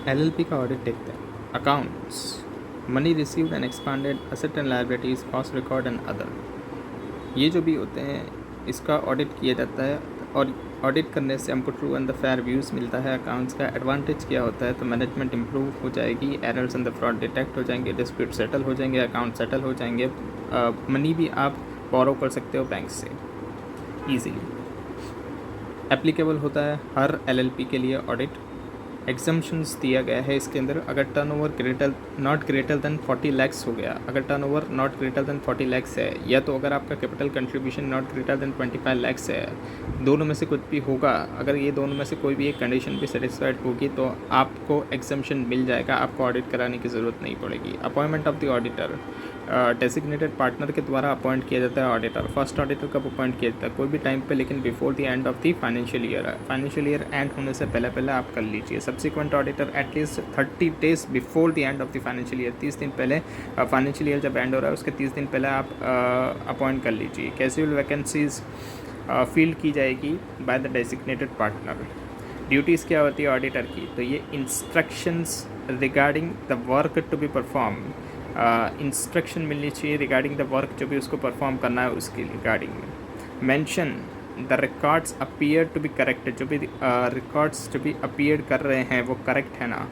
LLP का audit देखते हैं। Accounts, money received and expanded, asset and liabilities, cost record and other, ये जो भी होते हैं इसका ऑडिट किया जाता है। और ऑडिट करने से हमको true and the fair views मिलता है अकाउंट्स का। एडवांटेज क्या होता है, तो मैनेजमेंट इंप्रूव हो जाएगी, errors and the fraud detect हो जाएंगे, डिस्प्यूट सेटल हो जाएंगे, अकाउंट सेटल हो जाएंगे, मनी भी आप बोरो कर सकते हो बैंक से ईजीली। एप्लीकेबल होता है हर एलएलपी के लिए ऑडिट। एग्जम्पशंस दिया गया है इसके अंदर। अगर turnover not greater than 40 lakhs हो गया, अगर turnover not greater than 40 lakhs है, या तो अगर आपका capital contribution not greater than 25 lakhs है, दोनों में से कुछ भी होगा, अगर ये दोनों में से कोई भी एक कंडीशन भी सेटिस्फाइड होगी तो आपको एग्जम्पशन मिल जाएगा, आपको ऑडिट कराने की ज़रूरत नहीं पड़ेगी। Appointment of the auditor, designated partner के द्वारा अपॉइंट किया जाता है ऑडिटर। फर्स्ट ऑडिटर कब अपॉइंट किया जाता है, कोई भी टाइम पे, लेकिन before the end of the financial year. Financial year and होने से पहले पहले आप कर लीजिए। Subsequent auditor at least 30 days before the end of the financial year, 30 दिन पहले, फाइनेंशियल ईयर जब एंड हो रहा है उसके 30 दिन पहले आप अपॉइंट कर लीजिए। कैजुअल वैकेंसीज फील्ड की जाएगी by the designated partner. Duties क्या होती है ऑडिटर की, तो ये instructions regarding the work to be perform, instruction मिलनी चाहिए रिगार्डिंग द वर्क जो भी उसको परफॉर्म करना है उसके regarding. Mention the records appear to be correct, जो भी रिकॉर्ड्स जो भी अपीयर कर रहे हैं वो करेक्ट है ना।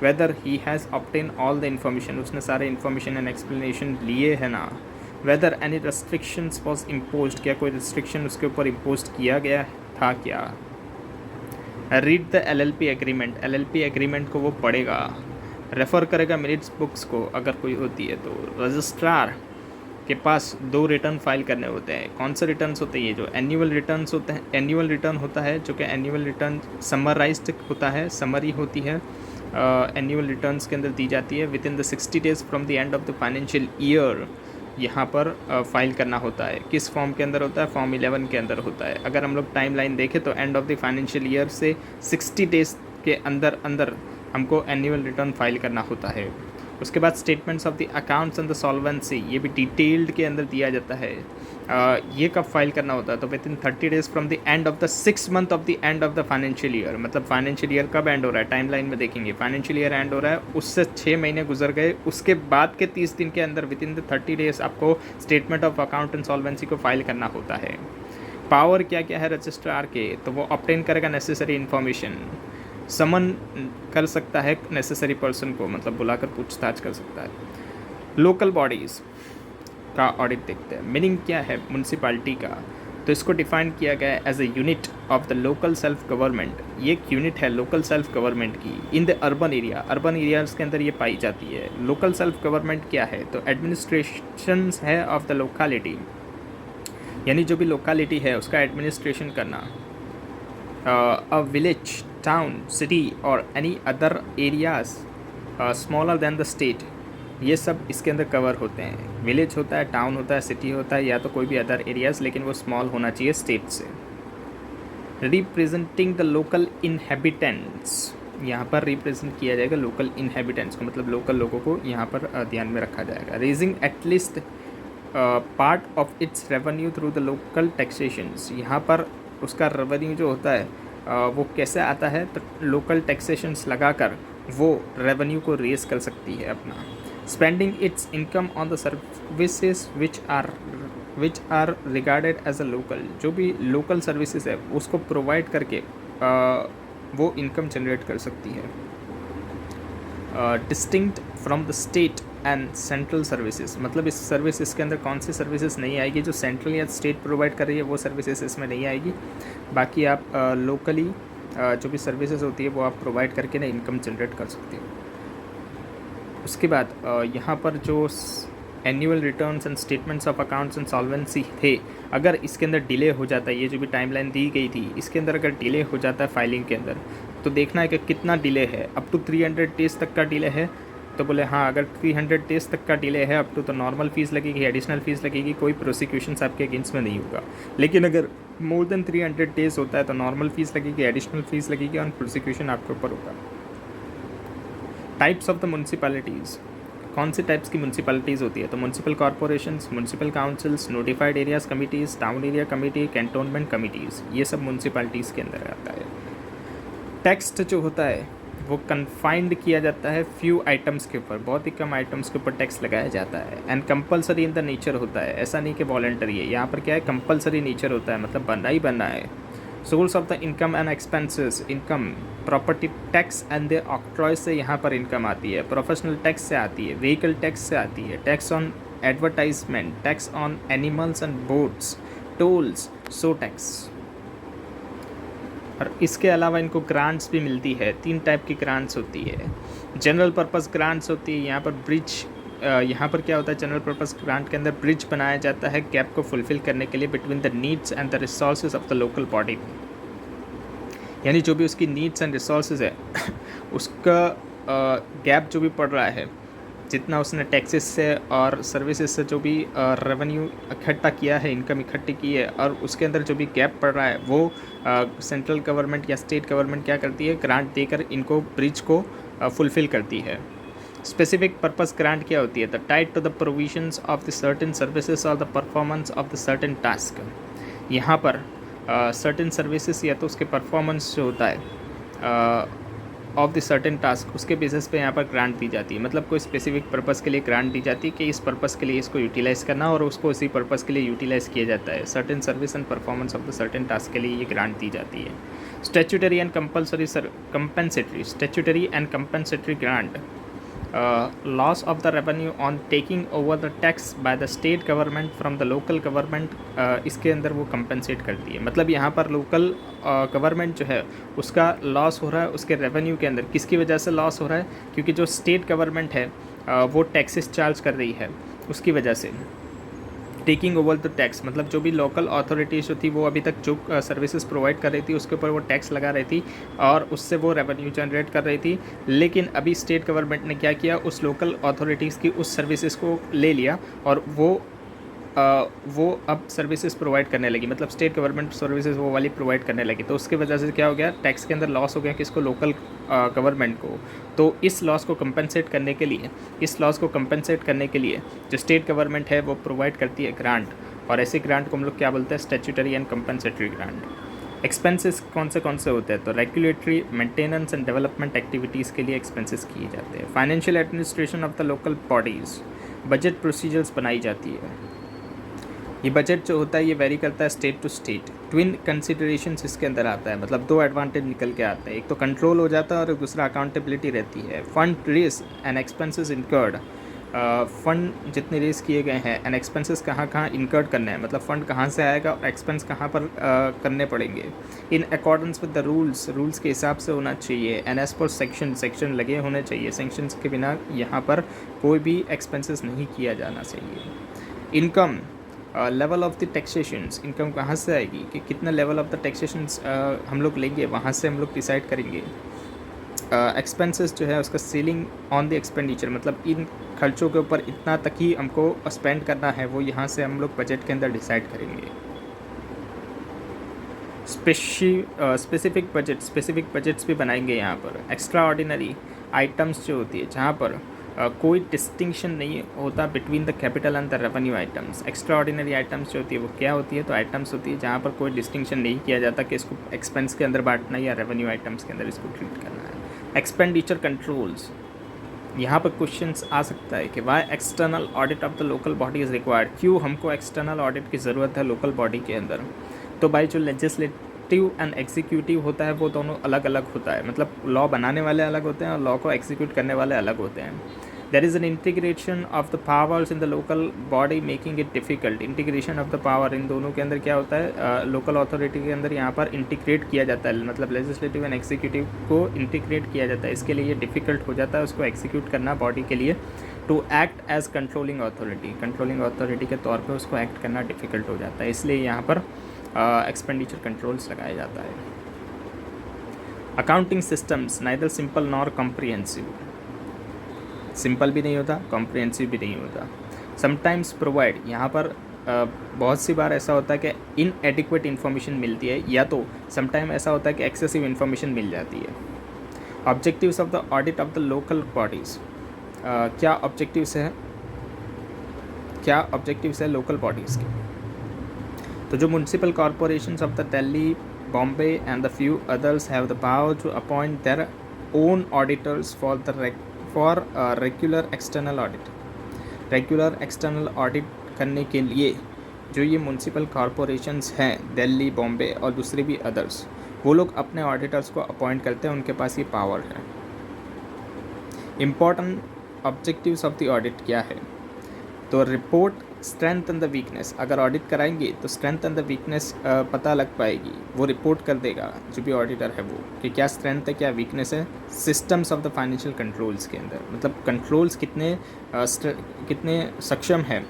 Weather he has obtain all the information, उसने सारे इन्फॉर्मेशन एंड एक्सप्लेनेशन लिए है ना। Whether any restrictions was imposed, क्या कोई रिस्ट्रिक्शन उसके ऊपर इम्पोज किया गया था क्या। Read the LLP agreement, LLP agreement को वो पढ़ेगा, रेफ़र करेगा मिनट्स बुक्स को अगर कोई होती है तो। रजिस्ट्रार के पास 2 रिटर्न फाइल करने होते हैं। कौन से रिटर्न्स होते हैं, ये जो एनुअल रिटर्न्स होते हैं, एनुअल रिटर्न होता है जो कि एनुअल रिटर्न समराइज्ड होता है, समरी होती है, एनुअल रिटर्न्स के अंदर दी जाती है। With in the 60 days from the end of the financial year यहाँ पर फाइल करना होता है। किस फॉर्म के अंदर होता है, फॉर्म 11 के अंदर होता है। अगर हम लोग टाइम लाइन देखें तो end of the financial year से 60 डेज़ के अंदर अंदर हमको एनुअल रिटर्न फाइल करना होता है। उसके बाद statements of the accounts and the solvency, ये भी डिटेल्ड के अंदर दिया जाता है। ये कब फाइल करना होता है, तो with in 30 days from the end of the 6 month of the end of the financial year. मतलब फाइनेंशियल ईयर कब एंड हो रहा है, टाइम लाइन में देखेंगे, फाइनेंशियल ईयर एंड हो रहा है, उससे 6 महीने गुजर गए, उसके बाद के 30 दिन के अंदर विद इन द 30 डेज़ आपको statement of account and solvency को फाइल करना होता है। पावर क्या क्या है रजिस्ट्रार के, तो वो ऑब्टेन करेगा नेसेसरी इन्फॉर्मेशन, समन कर सकता है नेसेसरी पर्सन को, मतलब बुलाकर पूछताछ कर सकता है। लोकल बॉडीज़ का ऑडिट देखते हैं। मीनिंग क्या है म्यूनसिपालिटी का, तो इसको डिफाइन किया गया है as a unit of the local self government. ये एक यूनिट है लोकल सेल्फ गवर्नमेंट की in the urban area, urban areas के अंदर ये पाई जाती है। लोकल सेल्फ गवर्नमेंट क्या है, तो एडमिनिस्ट्रेशन है ऑफ द लोकालिटी, यानी जो भी लोकालिटी है उसका एडमिनिस्ट्रेशन करना। अ विलेज, टाउन, सिटी और any other areas smaller than the state, ये सब इसके अंदर कवर होते हैं। विलेज होता है, टाउन होता है, सिटी होता है, या तो कोई भी अदर एरियाज़, लेकिन वो स्मॉल होना चाहिए स्टेट से। रिप्रेजेंटिंग द लोकल इनहेबिटेंट्स, यहाँ पर रिप्रेजेंट किया जाएगा लोकल इनहेबिटेंट्स को, मतलब लोकल लोगों को यहाँ पर ध्यान में रखा जाएगा। Raising at least part of its revenue through the local taxations, यहाँ पर उसका रेवेन्यू जो होता है वो कैसे आता है, तो लोकल टैक्सेशंस लगाकर वो रेवेन्यू को रेज कर सकती है अपना। Spending its income on the services which are regarded as a local, जो भी लोकल सर्विसेज है उसको प्रोवाइड करके वो इनकम जनरेट कर सकती है। Distinct from the state and central services, मतलब इस सर्विसेज के अंदर कौन सी सर्विसेज नहीं आएगी, जो सेंट्रल या स्टेट प्रोवाइड कर रही है वो सर्विसेज इसमें नहीं आएगी। बाकी आप लोकली जो भी सर्विसेज होती है वो आप प्रोवाइड करके ना इनकम जनरेट कर सकते हो। उसके बाद यहाँ पर जो annual returns and statements of accounts and solvency थे, अगर इसके अंदर डिले हो जाता है, ये जो भी टाइमलाइन दी गई थी इसके अंदर अगर डिले हो जाता है फाइलिंग के अंदर, तो देखना है कि कितना डिले है। अप टू 300 डेज़ तक का डिले है तो बोले हाँ, अगर 300 डेज़ तक का डिले है अप टू, तो नॉर्मल फ़ीस लगेगी, एडिशनल फ़ीस लगेगी, कोई प्रोसिक्यूशन आपके अगेंस्ट में नहीं होगा। लेकिन अगर मोर देन 300 डेज़ होता है तो नॉर्मल फ़ीस लगेगी, एडिशनल फ़ीस लगेगी और प्रोसिक्यूशन आपके ऊपर होगा। टाइप्स ऑफ द म्यूनसिपैलिटीज़, कौन से टाइप्स की म्यूनसिपैलिटीज़ होती है, तो municipal corporations, municipal councils, notified areas committees, town area committee, cantonment committees, ये सब म्यूनसिपैलिटीज़ के अंदर आता है। टेक्स्ट जो होता है वो कन्फाइंड किया जाता है फ्यू आइटम्स के ऊपर, बहुत ही कम आइटम्स के ऊपर टैक्स लगाया जाता है। And compulsory in the nature होता है, ऐसा नहीं कि वॉलंटरी है, यहाँ पर क्या है कंपलसरी नेचर होता है, मतलब बनना ही बनना है। Source of the income and expenses, income property tax and the octroi से यहाँ पर इनकम आती है, प्रोफेशनल टैक्स से आती है, व्हीकल टैक्स से आती है, tax on advertisement, tax on animals and boats, tolls, so tax. और इसके अलावा इनको ग्रांट्स भी मिलती है, 3 टाइप की ग्रांट्स होती है। जनरल पर्पस ग्रांट्स होती है, यहाँ पर ब्रिज, यहाँ पर क्या होता है जनरल पर्पस ग्रांट के अंदर ब्रिज बनाया जाता है गैप को फुलफिल करने के लिए between the needs and the resources of the local body, यानी जो भी उसकी नीड्स एंड रिसोर्सेज है उसका गैप जो भी पड़ रहा है, जितना उसने टैक्सेस से और सर्विसेज से जो भी रेवेन्यू इकट्ठा किया है, इनकम इकट्ठी की है, और उसके अंदर जो भी गैप पड़ रहा है वो सेंट्रल गवर्नमेंट या स्टेट गवर्नमेंट क्या करती है, ग्रांट देकर इनको ब्रिज को फुलफ़िल करती है। स्पेसिफिक पर्पस ग्रांट क्या होती है, the tied to the provisions of the certain services और the performance of the certain task. यहाँ पर सर्टेन सर्विसेज या तो उसके परफॉर्मेंस जो होता है ऑफ द सर्टेन टास्क, उसके बेसिस पे यहाँ पर ग्रांट दी जाती है। मतलब कोई स्पेसिफिक पर्पस के लिए ग्रांट दी जाती है कि इस पर्पस के लिए इसको यूटिलाइज़ करना, और उसको उसी पर्पस के लिए यूटिलाइज़ किया जाता है। Certain service and performance of the certain task के लिए ये ग्रांट दी जाती है। Statutory and compulsory compensatory, statutory and compensatory grant, loss of the revenue on taking over the tax by the state government from the local government, इसके अंदर वो compensate करती है। मतलब यहाँ पर लोकल गवर्नमेंट जो है उसका लॉस हो रहा है उसके रेवेन्यू के अंदर, किसकी वजह से लॉस हो रहा है, क्योंकि जो स्टेट गवर्नमेंट है वो टैक्सेस चार्ज कर रही है, उसकी वजह से। टेकिंग ओवर द टैक्स मतलब जो भी लोकल अथॉरिटीज़ जो थी वो अभी तक जो सर्विसेज प्रोवाइड कर रही थी उसके ऊपर वो टैक्स लगा रही थी और उससे वो रेवेन्यू जनरेट कर रही थी। लेकिन अभी स्टेट गवर्नमेंट ने क्या किया, उस लोकल अथॉरिटीज़ की उस सर्विसेज को ले लिया और वो अब सर्विसेज प्रोवाइड करने लगी, मतलब स्टेट गवर्नमेंट सर्विसेज वो वाली प्रोवाइड करने लगी। तो उसके वजह से क्या हो गया, टैक्स के अंदर लॉस हो गया किसको, लोकल गवर्नमेंट को। तो इस लॉस को कंपनसेट करने के लिए जो स्टेट गवर्नमेंट है वो प्रोवाइड करती है ग्रांट, और ऐसे ग्रांट को हम लोग क्या बोलते हैं, statutory and compensatory grant. Expenses कौन से होते हैं, तो regulatory, maintenance and development activities के लिए एक्सपेंसेस किए जाते हैं। Financial administration of the local bodies, budget procedures बनाई जाती है। ये बजट जो होता है ये वेरी करता है state to state. Twin considerations इसके अंदर आता है, मतलब 2 एडवांटेज निकल के आते हैं, एक तो कंट्रोल हो जाता है और दूसरा अकाउंटेबिलिटी रहती है। Fund raise and expenses incurred, fund जितने रेस किए गए हैं एंड एक्सपेंसेस कहाँ इनकर्ड करने हैं, मतलब फ़ंड कहाँ से आएगा और एक्सपेंस कहाँ पर करने पड़ेंगे। In accordance with the rules के हिसाब से होना चाहिए। एंड एज पर सेक्शन लगे होने चाहिए, सेक्शंस के बिना यहाँ पर कोई भी एक्सपेंसेस नहीं किया जाना चाहिए। Income, level of the taxations, income कहाँ से आएगी कि कितना लेवल ऑफ द टैक्सेशंस हम लोग लेंगे, वहाँ से हम लोग डिसाइड करेंगे। एक्सपेंसेस जो है उसका सीलिंग ऑन द एक्सपेंडिचर, मतलब इन खर्चों के ऊपर इतना तक ही हमको स्पेंड करना है, वो यहाँ से हम लोग बजट के अंदर डिसाइड करेंगे। स्पेसिफिक बजट्स भी बनाएंगे यहाँ पर। एक्स्ट्रा ऑर्डिनरी आइटम्स जो होती है जहाँ पर कोई डिस्टिंक्शन नहीं होता between the capital and the revenue items. Extra ordinary items जो होती है वो क्या होती है, तो आइटम्स होती है जहाँ पर कोई डिस्टिंक्शन नहीं किया जाता कि इसको एक्सपेंस के अंदर बांटना है या रेवेन्यू आइटम्स के अंदर इसको ट्रीट करना है। एक्सपेंडिचर कंट्रोल्स, यहाँ पर क्वेश्चंस आ सकता है कि why external audit of the local body is required, क्यों हमको एक्सटर्नल ऑडिट की ज़रूरत है लोकल बॉडी के अंदर। तो भाई जो लेजिस्लेटिव एंड एग्जीक्यूटिव होता है वो दोनों अलग अलग होता है, मतलब लॉ बनाने वाले अलग होते हैं और लॉ को एग्जीक्यूट करने वाले अलग होते हैं। There is an integration of the powers in the local body making it difficult. Integration of the power, इन दोनों के अंदर क्या होता है, लोकल अथॉरिटी के अंदर यहाँ पर इंटीग्रेट किया जाता है, मतलब लेजिस्लेटिव एंड एग्जीक्यूटिव को इंटीग्रेट किया जाता है। इसके लिए ये डिफ़िकल्ट हो जाता है उसको एग्जीक्यूट करना बॉडी के लिए। To act as controlling authority के तौर पर उसको एक्ट करना डिफ़िकल्ट हो जाता है, इसलिए यहाँ पर एक्सपेंडिचर कंट्रोल्स लगाया जाता है। Accounting systems neither simple nor comprehensive, simple भी नहीं होता, कॉम्प्रिहेंसिव भी नहीं होता। समटाइम्स प्रोवाइड, यहाँ पर बहुत सी बार ऐसा होता है कि इनएडिक्वेट इन्फॉर्मेशन मिलती है, या तो समटाइम ऐसा होता है कि एक्सेसिव इन्फॉर्मेशन मिल जाती है। Objectives of the audit of the local bodies, क्या ऑब्जेक्टिव्स है लोकल बॉडीज़ के। तो जो municipal corporations of the Delhi, Bombay and the few others have the power to appoint their own auditors for regular external audit. Regular external audit करने के लिए जो ये म्यूनसिपल कॉरपोरेशंस हैं दिल्ली, बॉम्बे और दूसरे भी अदर्स, वो लोग अपने ऑडिटर्स को अपॉइंट करते हैं, उनके पास ये पावर है। Important objectives of the audit क्या है? तो report strength and the weakness. अगर ऑडिट कराएंगे तो स्ट्रेंथ एंड द वीकनेस पता लग पाएगी, वो रिपोर्ट कर देगा जो भी ऑडिटर है वो, कि क्या स्ट्रेंथ है क्या वीकनेस है systems of the financial controls के अंदर, मतलब कंट्रोल्स कितने सक्षम है,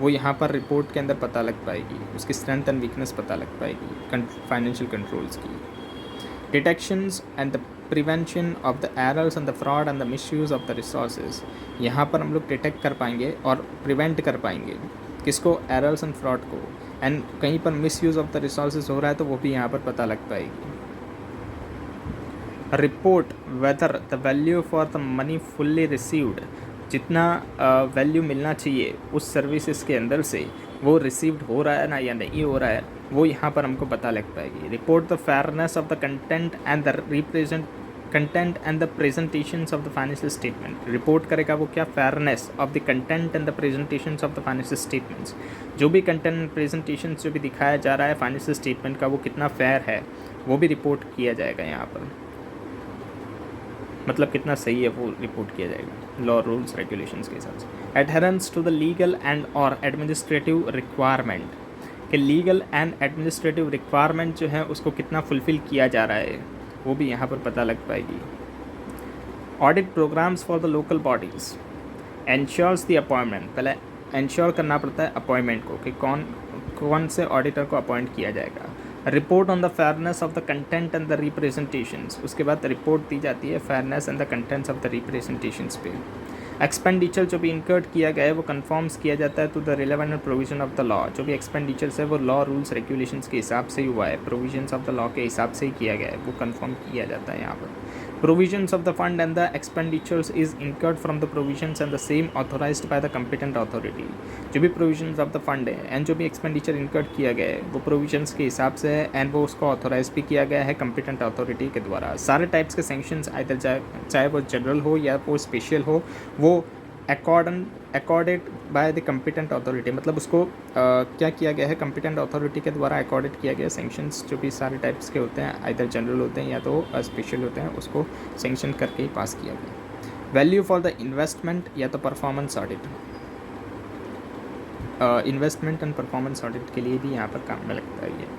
वो यहाँ पर रिपोर्ट के अंदर पता लग पाएगी, उसकी स्ट्रेंथ एंड वीकनेस पता लग पाएगी फाइनेंशियल कंट्रोल्स की। Detections and the prevention of the errors and the fraud and the misuse of the resources. यहाँ पर हम लोग डिटेक्ट कर पाएंगे और प्रिवेंट कर पाएंगे किसको? एरर्स एंड फ्रॉड को। एंड कहीं पर मिसयूज़ ऑफ द रिसोर्सेज हो रहा है तो वो भी यहाँ पर पता लग पाएगी। Report whether the value for the money fully received, जितना वैल्यू मिलना चाहिए उस सर्विसेज के अंदर से वो रिसीव्ड हो रहा है ना या नहीं हो रहा है, वो यहाँ पर हमको पता लग पाएगी। Report the fairness of the content and the presentations of the financial statement. Report करेगा वो क्या? Fairness of the content and the presentations of the financial statements. जो भी कंटेंट एंड प्रेजेंटेशंस जो भी दिखाया जा रहा है फाइनेंशियल स्टेटमेंट का, वो कितना फेयर है वो भी रिपोर्ट किया जाएगा यहाँ पर, मतलब कितना सही है वो रिपोर्ट किया जाएगा लॉ रूल्स रेगुलेशंस के हिसाब से। Adherence to the legal and और एडमिनिस्ट्रेटिव रिक्वायरमेंट, कि लीगल एंड एडमिनिस्ट्रेटिव रिक्वायरमेंट जो है उसको कितना फुलफ़िल किया जा रहा है वो भी यहाँ पर पता लग पाएगी। Audit programmes for the local bodies ensures the appointment. पहले एंश्योर करना पड़ता है अपॉइंटमेंट को कि कौन से ऑडिटर को अपॉइंट किया जाएगा। Report on the fairness of the content and the representations, उसके बाद रिपोर्ट दी जाती है fairness and the contents of the representations पे। एक्सपेंडिचर जो भी इनकर्ड किया गया है वो कन्फर्म्स किया जाता है to the relevant provision of the law. जो भी एक्सपेंडिचर्स है वो लॉ रूल्स रेगुलेशंस के हिसाब से ही हुआ है, प्रोविजंस ऑफ द लॉ के हिसाब से ही किया गया है, वो कन्फर्म किया जाता है यहाँ पर। Provisions of the fund and the expenditures is incurred from the provisions and the same authorized by the competent authority। जो भी provisions of the fund है एंड जो भी expenditure incurred किया गया है वो provisions के हिसाब से है एंड वो उसको ऑथोराइज भी किया गया है competent authority के द्वारा। सारे टाइप्स के sanctions आइदर चाहे वो जनरल हो या वो स्पेशल हो, वो accorded by the competent authority, मतलब उसको क्या किया गया है कम्पिटेंट अथॉरिटी के द्वारा अकॉर्डेड किया गया सेंक्शंस जो भी सारे टाइप्स के होते हैं, आइदर जनरल होते हैं या तो स्पेशल होते हैं, उसको सेंक्शन करके ही पास किया गया। वैल्यू फॉर द इन्वेस्टमेंट या तो performance audit, investment and performance audit के लिए भी यहाँ पर काम में लगता है ये।